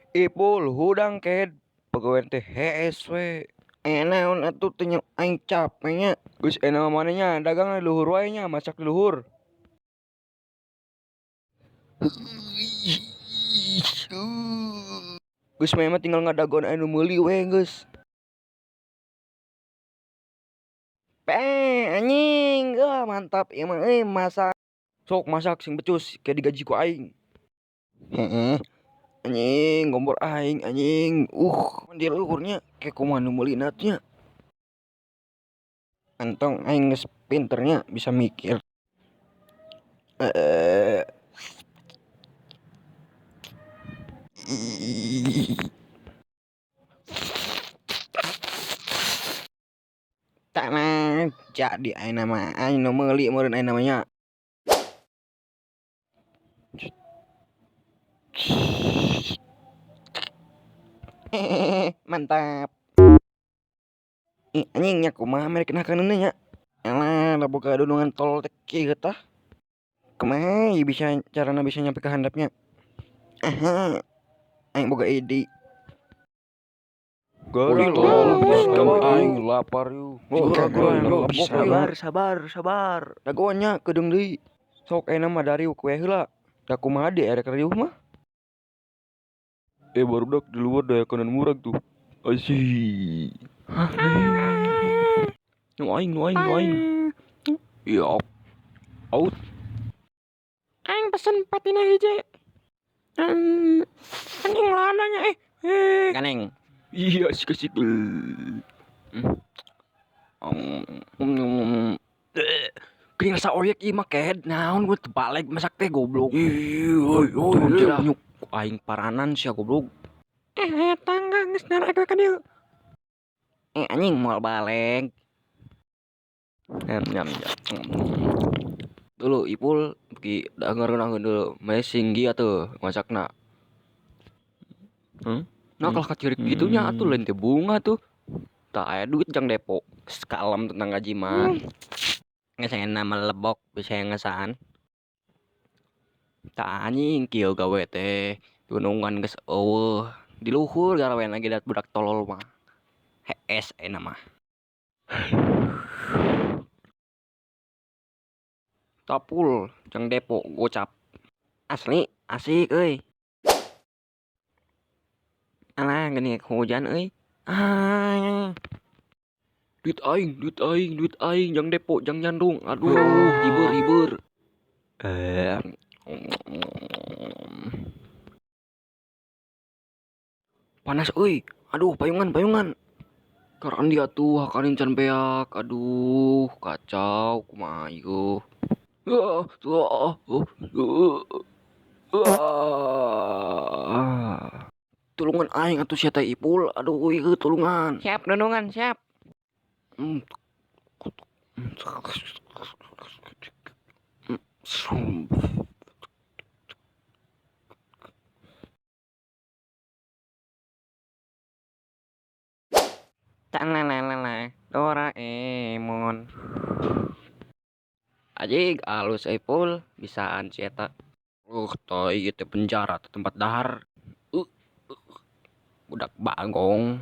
Ipul hudang ked pegawai teh HSW. Naon atuh teh aing capek nya. Geus enak manehnya dagang di luhur wae nya, masak di luhur. Geus mah tinggal ngadagon anu meuli we geus. Anjing, mantap ieu mah masak. Sok masak sing becus kayak digaji ku aing. Heeh. Anjing, gombor aing anjing. Di luhurnya kayak kumaha nu meulina nya. Antong aing geus pinternya bisa mikir. Tak mah jadi ayeuna mah aing nu meuli meureun ayeuna mah nya. Mantap. Anjing nya kumaha mere kena kaneunna nya. Alah da boga dudungan tol teh kieu tah. Kumaha ieu bisa carana bisa nyampe ka handapnya? Aha. Aing boga ide. Gara tol, aing lapar yuk. Sabar. Dagonya kedeung deui. Sok ayeuna mah dari kue heula. Da kumaha di erek riuh mah? Barudak di luar daya kanan murag tuh. Asih. Nu aing. Iya. Out. Aing pesen patina hiji. Anjing lananya Ganeng. Iya sik. Geuning rasa oyek ieu mah ked naon gue terbalik masak teh goblok. Nyuk aing paranan sia goblok. Tangga geus ngarek we ka dieu. Anjing moal balik. Nyam. Dulu Ipul pergi dengerin dulu Mesinggi atuh masakna. Nah kalau kacirik gitunya atuh lain teh bunga tuh. Tak aya duit jang depo. Sekalem tentang gaji mah. Ngesengen nama lebok bisa ngesaan. Tak anjing kieu gawe teh. Gunungan geus eueuh. Di luhur garawean lagi dat budak tolol mah. HS mah. Tapul jang depo gocap. Asli asik euy. Alah geuning hujan euy. Duit aing jang depo jang nyandung. Aduh, hibeur. Panas euy. Aduh, payungan. Karang dia tuh hakarin can beak. Aduh, kacau kumaha ieu. Tulungan aing atuh sia teh Ipul. Aduh, ieu tulungan. Siap nunungan siap. Tanlalala Doraemon. Ajig alus Ipul bisaan si eta. Tai ieu teh penjara teh tempat dahar. Budak bagong.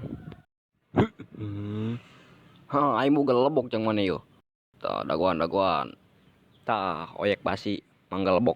Aing boga lebok jang mana yo. Tah dagoan. Tah oyek basi mangga lebok.